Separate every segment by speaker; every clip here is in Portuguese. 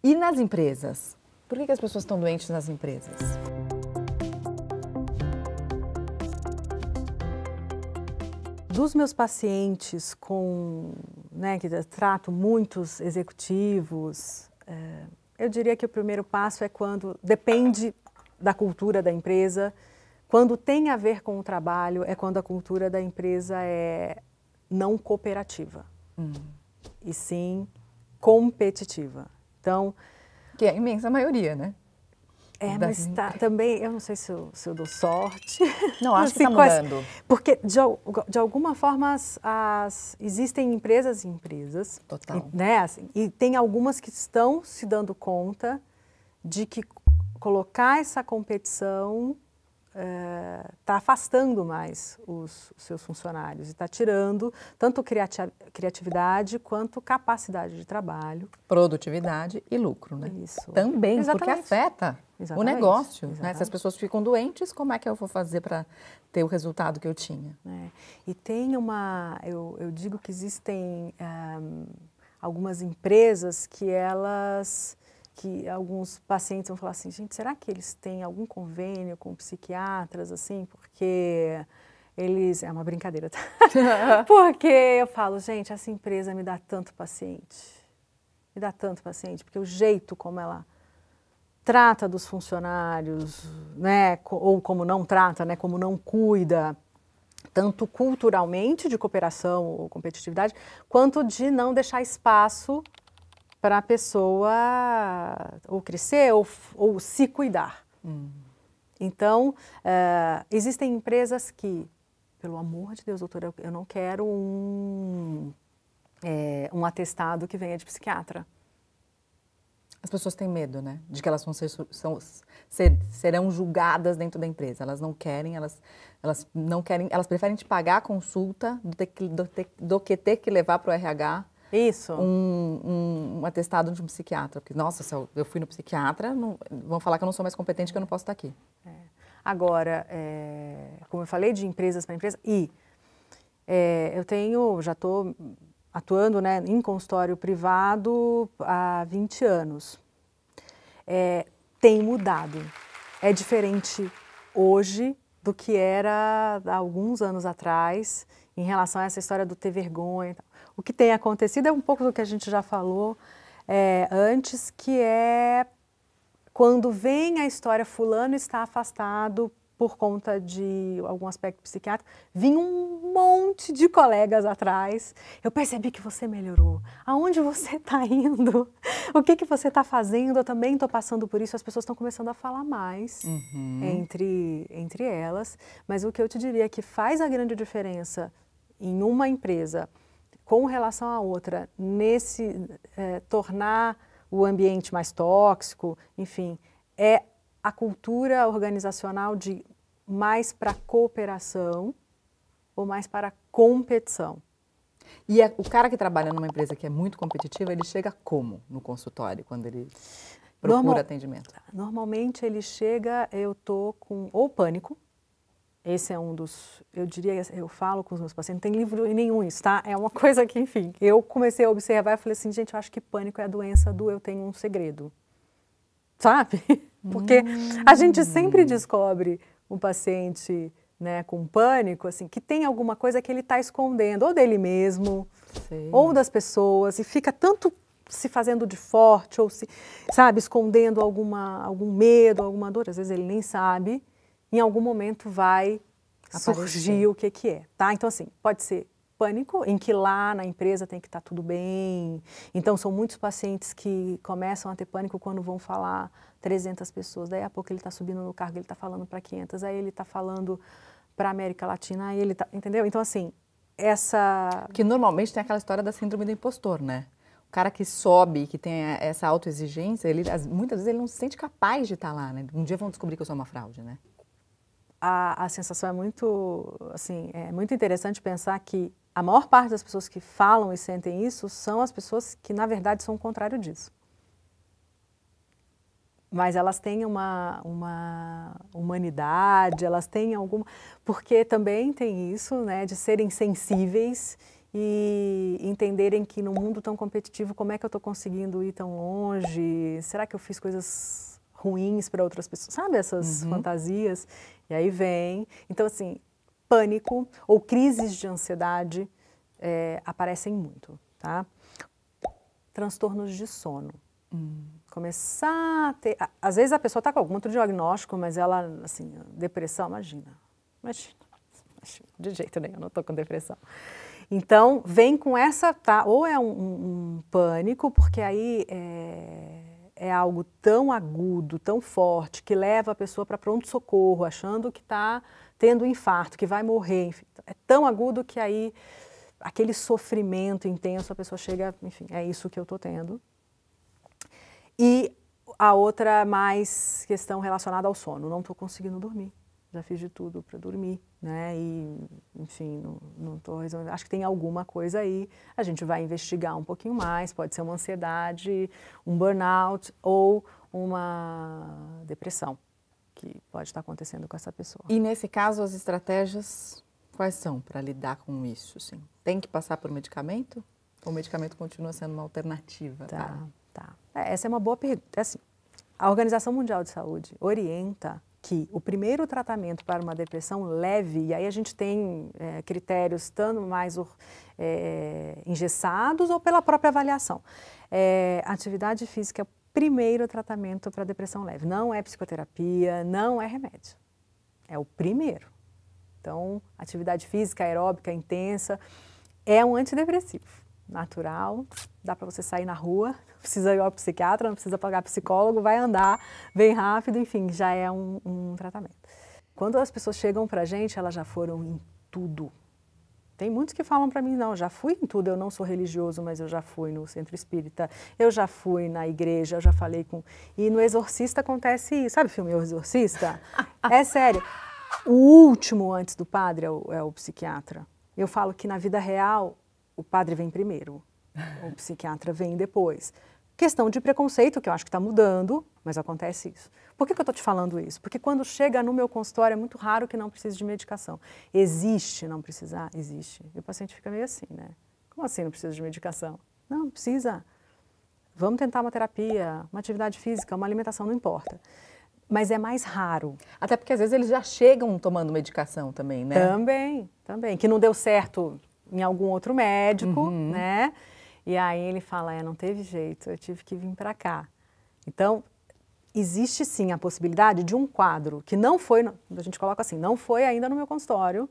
Speaker 1: E nas empresas? Por que as pessoas estão doentes nas empresas?
Speaker 2: Dos meus pacientes que eu trato muitos executivos, eu diria que o primeiro passo é quando depende da cultura da empresa, quando tem a ver com o trabalho, é quando a cultura da empresa é não cooperativa, e sim competitiva. Então,
Speaker 1: que é a imensa maioria, né?
Speaker 2: Mas também, eu não sei se eu dou sorte.
Speaker 1: Não, acho que está mudando.
Speaker 2: Porque, de alguma forma, existem empresas e empresas.
Speaker 1: Total.
Speaker 2: E tem algumas que estão se dando conta de que colocar essa competição está afastando mais os seus funcionários e está tirando tanto criatividade quanto capacidade de trabalho.
Speaker 1: Produtividade e lucro, né?
Speaker 2: Isso.
Speaker 1: Também,
Speaker 2: Exatamente.
Speaker 1: Porque afeta o negócio. Né? Se as pessoas ficam doentes, como é que eu vou fazer para ter o resultado que eu tinha?
Speaker 2: E tem eu digo que existem algumas empresas que alguns pacientes vão falar assim, gente, será que eles têm algum convênio com psiquiatras, assim, porque eles... É uma brincadeira, tá? Porque eu falo, gente, essa empresa me dá tanto paciente, porque o jeito como ela trata dos funcionários, né, ou como não trata, né, como não cuida, tanto culturalmente de cooperação ou competitividade, quanto de não deixar espaço para a pessoa ou crescer ou se cuidar. Então, existem empresas que, pelo amor de Deus, doutora, eu não quero um atestado que venha de psiquiatra.
Speaker 1: As pessoas têm medo, né? De que elas serão julgadas dentro da empresa. Elas não querem, elas preferem te pagar a consulta do que ter que levar para o RH.
Speaker 2: Isso.
Speaker 1: Um atestado de um psiquiatra. Porque, nossa, se eu fui no psiquiatra, vão falar que eu não sou mais competente, que eu não posso estar aqui.
Speaker 2: Agora, como eu falei, de empresas para empresa, já estou atuando, né, em consultório privado há 20 anos. Tem mudado. É diferente hoje do que era há alguns anos atrás, em relação a essa história do ter vergonha. O que tem acontecido é um pouco do que a gente já falou antes, que é quando vem a história fulano está afastado por conta de algum aspecto psiquiátrico, vinha um monte de colegas atrás, eu percebi que você melhorou, aonde você está indo, o que você está fazendo, eu também estou passando por isso, as pessoas estão começando a falar mais entre elas, mas o que eu te diria é que faz a grande diferença em uma empresa com relação à outra, tornar o ambiente mais tóxico, enfim, é a cultura organizacional de mais para cooperação ou mais para competição.
Speaker 1: E o cara que trabalha numa empresa que é muito competitiva, ele chega como no consultório, quando ele procura atendimento?
Speaker 2: Normalmente ele chega, eu tô com ou pânico, esse é um dos, eu falo com os meus pacientes, não tem livro nenhum isso, tá? É uma coisa que, enfim, eu comecei a observar e falei assim, gente, eu acho que pânico é a doença do eu tenho um segredo, sabe? Porque a gente sempre descobre um paciente, né, com pânico, assim, que tem alguma coisa que ele está escondendo, ou dele mesmo, ou das pessoas, e fica tanto se fazendo de forte, ou escondendo algum medo, alguma dor, às vezes ele nem sabe, em algum momento vai surgir o que é, tá? Então, assim, pode ser pânico, em que lá na empresa tem que estar tudo bem. Então, são muitos pacientes que começam a ter pânico quando vão falar 300 pessoas. Daí a pouco ele está subindo no cargo, ele está falando para 500, aí ele está falando para a América Latina, aí ele está... Entendeu? Então, assim,
Speaker 1: Que normalmente tem aquela história da síndrome do impostor, né? O cara que sobe, que tem essa autoexigência, muitas vezes ele não se sente capaz de estar lá, né? Um dia vão descobrir que eu sou uma fraude, né?
Speaker 2: A sensação é muito, assim, é muito interessante pensar que a maior parte das pessoas que falam e sentem isso são as pessoas que, na verdade, são o contrário disso. Mas elas têm uma humanidade, elas têm alguma... Porque também tem isso, né, de serem sensíveis e entenderem que no mundo tão competitivo, como é que eu estou conseguindo ir tão longe? Será que eu fiz coisas ruins para outras pessoas? Sabe essas fantasias? E aí vem. Então, assim, pânico ou crises de ansiedade aparecem muito, tá? Transtornos de sono. Começar a ter... Às vezes a pessoa está com algum outro diagnóstico, mas ela, assim, depressão, imagina, de jeito nenhum, eu não estou com depressão. Então, vem com essa, tá? Ou é um pânico, porque aí é algo tão agudo, tão forte, que leva a pessoa para pronto-socorro, achando que está tendo um infarto, que vai morrer, enfim. É tão agudo que aí, aquele sofrimento intenso, a pessoa chega, enfim, é isso que eu estou tendo. E a outra mais questão relacionada ao sono, não estou conseguindo dormir. Já fiz de tudo para dormir, né? E, enfim, não estou resolvendo. Acho que tem alguma coisa aí. A gente vai investigar um pouquinho mais. Pode ser uma ansiedade, um burnout ou uma depressão que pode estar acontecendo com essa pessoa.
Speaker 1: E nesse caso, as estratégias quais são para lidar com isso? Assim? Tem que passar por medicamento? Ou o medicamento continua sendo uma alternativa?
Speaker 2: Tá. Essa é uma boa pergunta. Assim, a Organização Mundial de Saúde orienta que o primeiro tratamento para uma depressão leve, e aí a gente tem critérios tanto mais engessados ou pela própria avaliação. Atividade física é o primeiro tratamento para depressão leve. Não é psicoterapia, não é remédio. É o primeiro. Então, atividade física aeróbica intensa é um antidepressivo. Natural, dá para você sair na rua, não precisa ir ao psiquiatra, não precisa pagar psicólogo, vai andar bem rápido, enfim, já é um tratamento. Quando as pessoas chegam para a gente, elas já foram em tudo. Tem muitos que falam para mim, não, já fui em tudo, eu não sou religioso, mas eu já fui no centro espírita, eu já fui na igreja, eu já falei com... E no Exorcista acontece isso, sabe o filme O Exorcista? É sério. O último antes do padre é o psiquiatra. Eu falo que na vida real, o padre vem primeiro, o psiquiatra vem depois. Questão de preconceito, que eu acho que está mudando, mas acontece isso. Por que eu estou te falando isso? Porque quando chega no meu consultório é muito raro que não precise de medicação. Existe não precisar? Existe. E o paciente fica meio assim, né? Como assim não precisa de medicação? Não precisa. Vamos tentar uma terapia, uma atividade física, uma alimentação, não importa. Mas é mais raro.
Speaker 1: Até porque às vezes eles já chegam tomando medicação também, né?
Speaker 2: Também. Que não deu certo em algum outro médico, né? E aí ele fala, não teve jeito, eu tive que vir para cá. Então, existe sim a possibilidade de um quadro que não foi, a gente coloca assim, não foi ainda no meu consultório,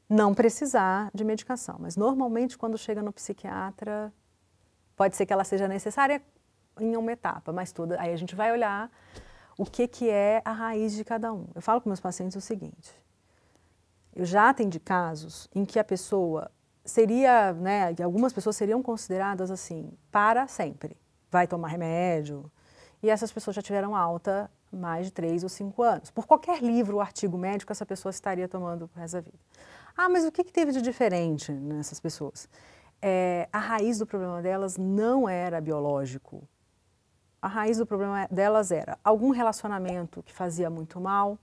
Speaker 2: não precisar de medicação. Mas normalmente quando chega no psiquiatra, pode ser que ela seja necessária em uma etapa, mas tudo, aí a gente vai olhar o que é a raiz de cada um. Eu falo com meus pacientes o seguinte, eu já atendi casos em que a pessoa seria, né, que algumas pessoas seriam consideradas assim, para sempre. Vai tomar remédio. E essas pessoas já tiveram alta mais de 3 ou 5 anos. Por qualquer livro ou artigo médico, essa pessoa estaria tomando o resto da vida. Ah, mas o que teve de diferente nessas pessoas? A raiz do problema delas não era biológico. A raiz do problema delas era algum relacionamento que fazia muito mal.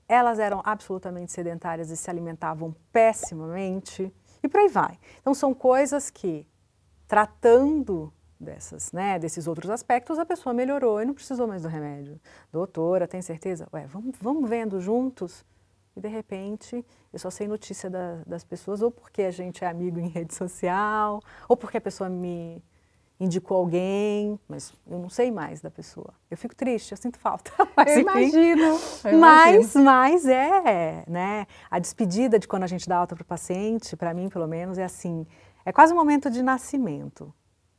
Speaker 2: Elas eram absolutamente sedentárias e se alimentavam pessimamente, e por aí vai. Então, são coisas que, tratando desses outros aspectos, a pessoa melhorou e não precisou mais do remédio. Doutora, tem certeza? Vamos vendo juntos? E, de repente, eu só sei notícia das pessoas, ou porque a gente é amigo em rede social, ou porque a pessoa me indicou alguém, mas eu não sei mais da pessoa. Eu fico triste, eu sinto falta. Mas,
Speaker 1: eu
Speaker 2: enfim,
Speaker 1: imagino.
Speaker 2: Mas né? A despedida de quando a gente dá alta para o paciente, para mim, pelo menos, é assim, é quase um momento de nascimento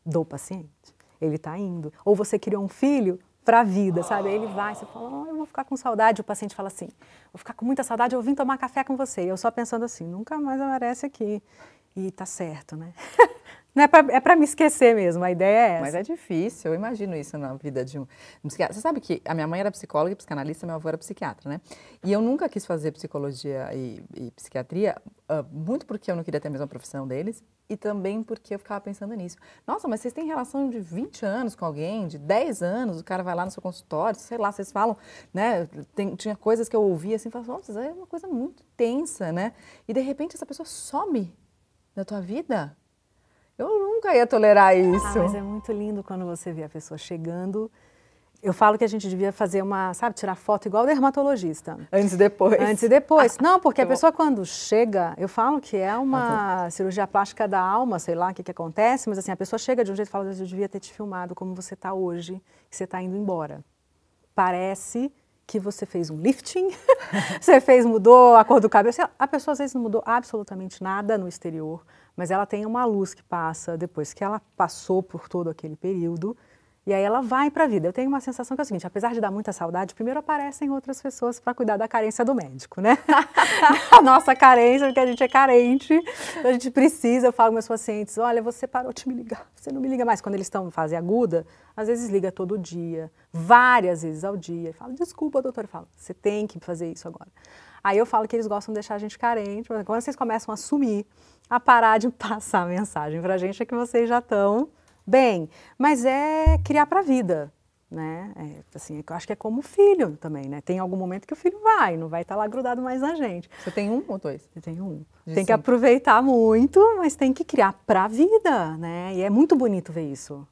Speaker 2: do paciente. Ele está indo. Ou você criou um filho para a vida, sabe? Aí ele vai, você fala, eu vou ficar com saudade. O paciente fala assim, vou ficar com muita saudade, eu vim tomar café com você. E eu só pensando assim, nunca mais aparece aqui. E tá certo, né? Não é para me esquecer mesmo, a ideia é essa.
Speaker 1: Mas é difícil, eu imagino isso na vida de um psiquiatra. Você sabe que a minha mãe era psicóloga e psicanalista, meu avô era psiquiatra, né? E eu nunca quis fazer psicologia e psiquiatria, muito porque eu não queria ter a mesma profissão deles e também porque eu ficava pensando nisso. Nossa, mas vocês têm relação de 20 anos com alguém, de 10 anos, o cara vai lá no seu consultório, sei lá, vocês falam, né? Tinha coisas que eu ouvia assim, falava, nossa, é uma coisa muito tensa, né? E de repente essa pessoa some da tua vida. Eu nunca ia tolerar isso.
Speaker 2: Mas é muito lindo quando você vê a pessoa chegando. Eu falo que a gente devia fazer tirar foto igual o dermatologista.
Speaker 1: Antes e depois.
Speaker 2: Antes e depois. Não, porque a pessoa quando chega, eu falo que é uma cirurgia plástica da alma, sei lá o que acontece, mas assim, a pessoa chega de um jeito e fala, eu devia ter te filmado como você está hoje, que você está indo embora. Parece que você fez um lifting, mudou a cor do cabelo. A pessoa às vezes não mudou absolutamente nada no exterior, mas ela tem uma luz que passa depois que ela passou por todo aquele período, e aí ela vai para a vida. Eu tenho uma sensação que é o seguinte, apesar de dar muita saudade, primeiro aparecem outras pessoas para cuidar da carência do médico, né? A nossa carência, porque a gente é carente, a gente precisa. Eu falo com meus pacientes, olha, você parou de me ligar, você não me liga mais. Quando eles estão em fase aguda, às vezes liga todo dia, várias vezes ao dia, e fala, desculpa, doutor, eu falo, você tem que fazer isso agora. Aí eu falo que eles gostam de deixar a gente carente, mas quando vocês começam a sumir, a parar de passar a mensagem pra gente, é que vocês já estão bem. Mas é criar pra vida, né? Assim, eu acho que é como filho também, né? Tem algum momento que o filho não vai estar lá grudado mais na gente.
Speaker 1: Você tem um ou dois?
Speaker 2: Eu tenho um. Tem que aproveitar muito, mas tem que criar pra vida, né? E é muito bonito ver isso.